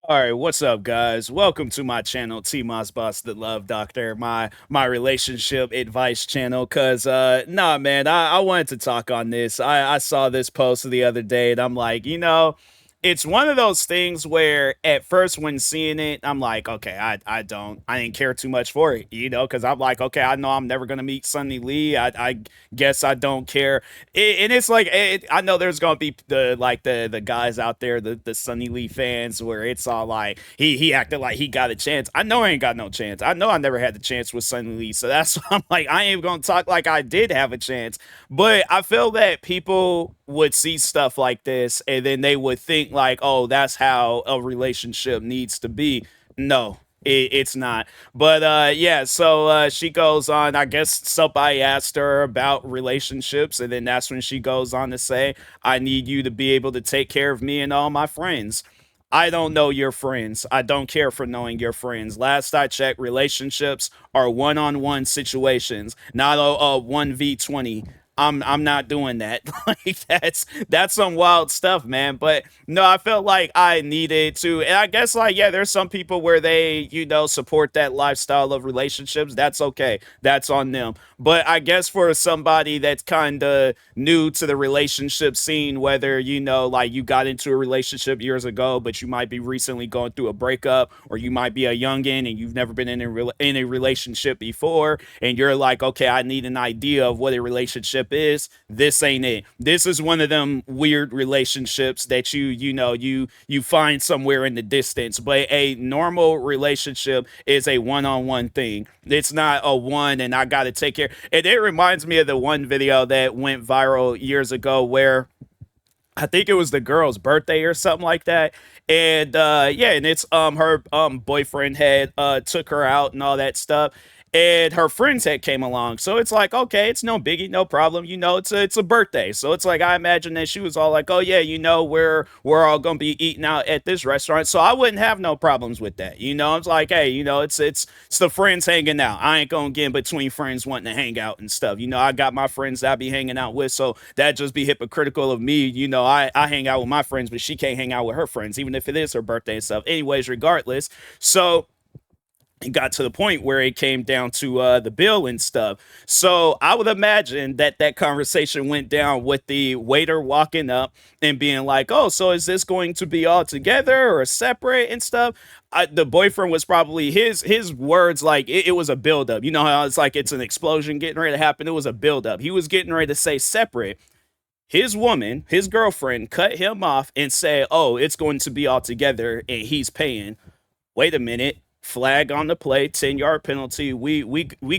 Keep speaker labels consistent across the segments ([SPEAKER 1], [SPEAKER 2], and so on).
[SPEAKER 1] All right, what's up, guys? Welcome to my channel, TMossBoss, the Love Doctor, my relationship advice channel. Nah, man, I wanted to talk on this. I saw this post the other day, and I'm like, it's one of those things where at first when seeing it, I'm like, okay, I didn't care too much for it, because I'm like, okay, I know I'm never gonna meet Sunny Lee. I guess I don't care. And it's like I know there's gonna be the guys out there, the Sunny Lee fans, where it's all like he acted like he got a chance. I know I ain't got no chance. I know I never had the chance with Sunny Lee, so that's why I'm like I ain't gonna talk like I did have a chance. But I feel that people would see stuff like this and then they would think like, oh, that's how a relationship needs to be. No, it's not. But yeah, so she goes on. I guess somebody asked her about relationships, and then that's when she goes on to say, I need you to be able to take care of me and all my friends. I don't know your friends. I don't care for knowing your friends. Last I checked, relationships are one-on-one situations, not a 1v20. I'm not doing that. Like that's some wild stuff, man. But no, I felt like I needed to, and I guess like yeah, there's some people where they support that lifestyle of relationships. That's okay. That's on them. But I guess for somebody that's kind of new to the relationship scene, whether like you got into a relationship years ago, but you might be recently going through a breakup, or you might be a youngin and you've never been in a relationship before, and you're like, okay, I need an idea of what a relationship is. This ain't it. This is one of them weird relationships that you find somewhere in the distance. But a normal relationship is a one-on-one thing. It's not a one and I gotta take care. And it reminds me of the one video that went viral years ago where I think it was the girl's birthday or something like that. And yeah, and it's her boyfriend had took her out and all that stuff. And her friends had came along. So it's like, okay, it's no biggie, no problem. It's a birthday. So it's like I imagine that she was all like, oh yeah, we're all gonna be eating out at this restaurant. So I wouldn't have no problems with that. I was like, hey, it's the friends hanging out. I ain't gonna get in between friends wanting to hang out and stuff. I got my friends that I be hanging out with, so that just be hypocritical of me. I hang out with my friends, but she can't hang out with her friends, even if it is her birthday and stuff. Anyways, regardless. So it got to the point where it came down to the bill and stuff. So I would imagine that that conversation went down with the waiter walking up and being like, "Oh, so is this going to be all together or separate and stuff?" The boyfriend was probably his words like it was a buildup. You know how it's like it's an explosion getting ready to happen. It was a buildup. He was getting ready to say separate. His woman, his girlfriend, cut him off and said, "Oh, it's going to be all together and he's paying." Wait a minute, flag on the play, 10-yard penalty. We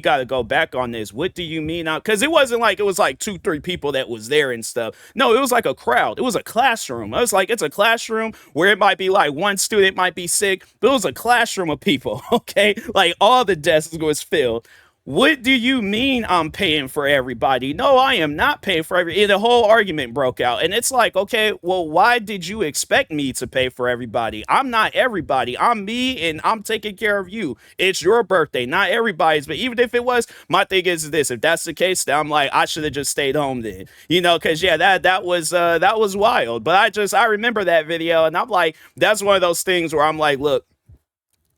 [SPEAKER 1] got to go back on this. What do you mean? Because it wasn't like it was like two, three people that was there and stuff. No, it was like a crowd. It was a classroom. I was like, it's a classroom where it might be like one student might be sick, but it was a classroom of people. Okay, like all the desks was filled. What do you mean I'm paying for everybody? No, I am not paying for every. The whole argument broke out, and it's like, okay, well, why did you expect me to pay for everybody? I'm not everybody. I'm me, and I'm taking care of you. It's your birthday, not everybody's. But even if it was, my thing is this: if that's the case, then I'm like, I should have just stayed home then, because yeah, that was wild. But I remember that video, and I'm like, that's one of those things where I'm like, look.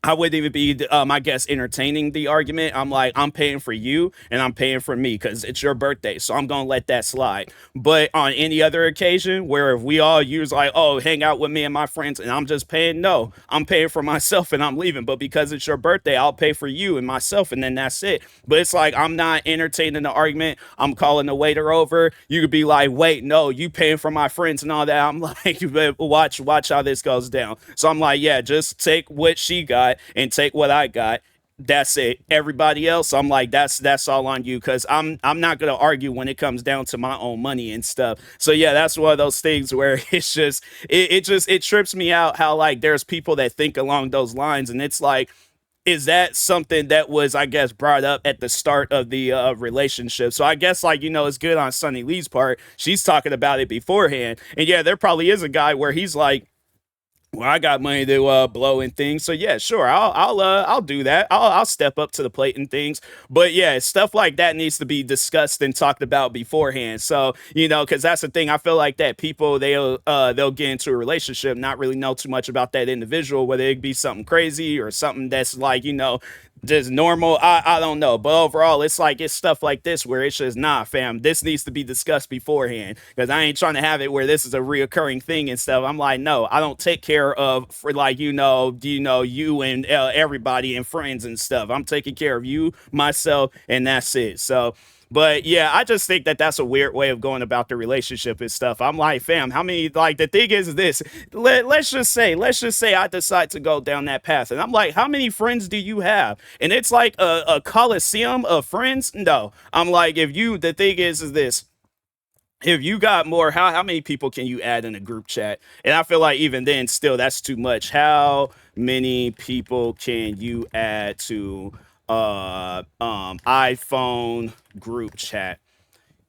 [SPEAKER 1] I wouldn't even be, I guess, entertaining the argument. I'm like, I'm paying for you and I'm paying for me because it's your birthday. So I'm going to let that slide. But on any other occasion where if we all use like, oh, hang out with me and my friends and I'm just paying, no, I'm paying for myself and I'm leaving. But because it's your birthday, I'll pay for you and myself and then that's it. But it's like, I'm not entertaining the argument. I'm calling the waiter over. You could be like, wait, no, you paying for my friends and all that. I'm like, watch how this goes down. So I'm like, yeah, just take what she got and take what I got. That's it. Everybody else, I'm like, that's all on you because I'm not gonna argue when it comes down to my own money and stuff. So yeah, that's one of those things where it trips me out how like there's people that think along those lines, and it's like, is that something that was, I guess, brought up at the start of the relationship? So I guess, like, it's good on Sunny Lee's part. She's talking about it beforehand. And yeah, there probably is a guy where he's like, well, I got money to blow and things, so yeah, sure, I'll do that. I'll step up to the plate and things. But yeah, stuff like that needs to be discussed and talked about beforehand. So because that's the thing. I feel like that people they'll get into a relationship, not really know too much about that individual, whether it be something crazy or something that's like just normal. I don't know, but overall, it's like it's stuff like this where it's just nah, fam. This needs to be discussed beforehand because I ain't trying to have it where this is a reoccurring thing and stuff. I'm like, no, I don't take care of for like you and everybody and friends and stuff. I'm taking care of you, myself, and that's it. So. But yeah, I just think that that's a weird way of going about the relationship and stuff. I'm like, fam, how many like the thing is this? Let's just say I decide to go down that path, and I'm like, how many friends do you have? And it's like a coliseum of friends. No, I'm like, if you the thing is this. If you got more, how many people can you add in a group chat? And I feel like even then, still that's too much. How many people can you add to iPhone group chat?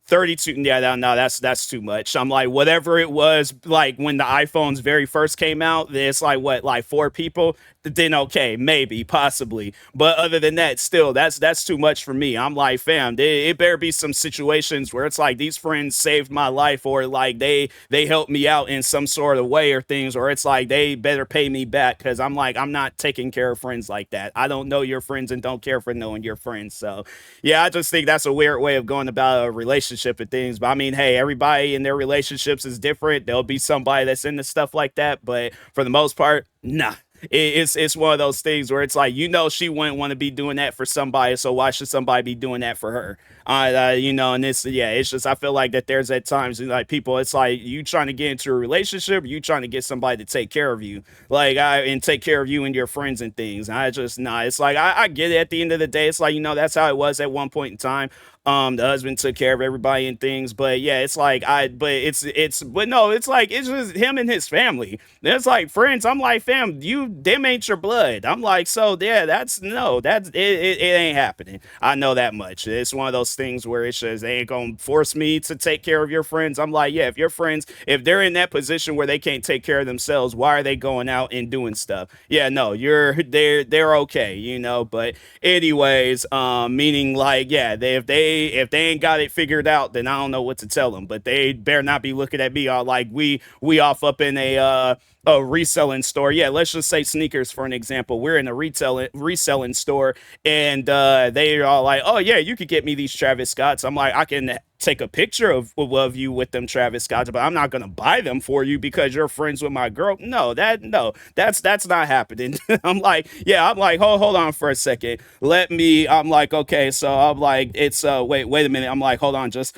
[SPEAKER 1] 32, yeah, no, that's too much. I'm like, whatever it was, like when the iPhones very first came out, it's like what, like four people? Then okay, maybe, possibly. But other than that, still, that's too much for me. I'm like, fam, it better be some situations where it's like these friends saved my life, or like they helped me out in some sort of way or things, or it's like they better pay me back because I'm like, I'm not taking care of friends like that. I don't know your friends and don't care for knowing your friends. So yeah, I just think that's a weird way of going about a relationship and things. But I mean, hey, everybody in their relationships is different. There'll be somebody that's into stuff like that, but for the most part, nah. It's one of those things where it's like she wouldn't want to be doing that for somebody, so why should somebody be doing that for her? And it's yeah, it's just I feel like that there's at times like people, it's like you trying to get into a relationship, you trying to get somebody to take care of you, like and take care of you and your friends and things. I just nah, it's like I get it. At the end of the day, it's like that's how it was at one point in time. The husband took care of everybody and things, but yeah, it's like but but no, it's like it's just him and his family. It's like friends. I'm like, fam, them ain't your blood. I'm like, so yeah, that's no, it ain't happening. I know that much. It's one of those things where it's just they ain't gonna force me to take care of your friends. I'm like, yeah, if your friends, if they're in that position where they can't take care of themselves, why are they going out and doing stuff? Yeah, no, they're okay, but anyways, meaning like, yeah, if they ain't got it figured out, then I don't know what to tell them. But they better not be looking at me all like we off up in a reselling store. Yeah, let's just say sneakers for an example. We're in a reselling store, and they're all like, "Oh yeah, you could get me these Travis Scotts." I'm like, I can take a picture of you with them Travis Scotts, but I'm not gonna buy them for you because you're friends with my girl. No, that's not happening. I'm like, hold on for a second. I'm like, okay, so I'm like, it's wait a minute. I'm like, hold on, just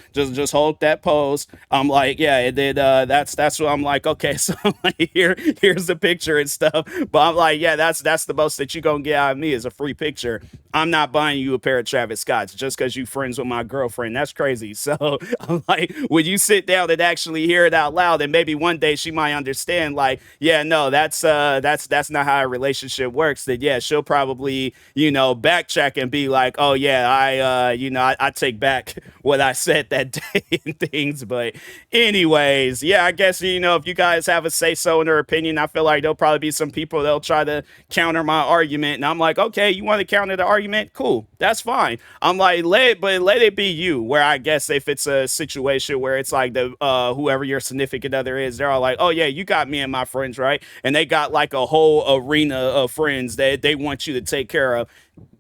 [SPEAKER 1] hold that pose. I'm like, yeah, it did. That's what I'm like. Okay, so I'm like, here's the picture and stuff. But I'm like, yeah, that's the most that you gonna get out of me is a free picture. I'm not buying you a pair of Travis Scotts just because you friends with my girlfriend. That's crazy. So I'm like, when you sit down and actually hear it out loud, and maybe one day she might understand, like, yeah, no, that's not how a relationship works. That yeah, she'll probably backtrack and be like, oh yeah, I take back what I said that day and things. But anyways, yeah, I guess if you guys have a say so in their opinion, I feel like there'll probably be some people that'll try to counter my argument, and I'm like, okay, you want to counter the argument? Cool, that's fine. I'm like, let it be you. Where I guess if it's a situation where it's like the whoever your significant other is, they're all like, oh yeah, you got me and my friends, right? And they got like a whole arena of friends that they want you to take care of.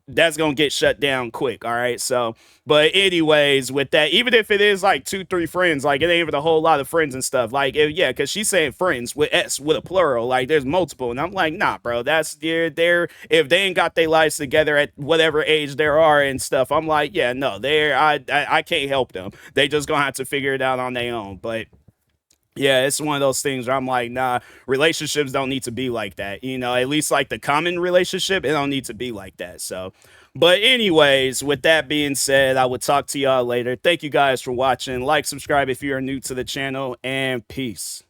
[SPEAKER 1] That's gonna get shut down quick. All right. So, but anyways, with that, even if it is like two, three friends, like it ain't even a whole lot of friends and stuff. Like, yeah, because she's saying friends with S with a plural, like there's multiple, and I'm like, nah, bro, that's they're if they ain't got their lives together at whatever age they are and stuff. I'm like, yeah, no, I can't help them. They just gonna have to figure it out on their own. But yeah, it's one of those things where I'm like, nah, relationships don't need to be like that. At least like the common relationship, it don't need to be like that. So, but anyways, with that being said, I will talk to y'all later. Thank you guys for watching. Like, subscribe if you are new to the channel, and peace.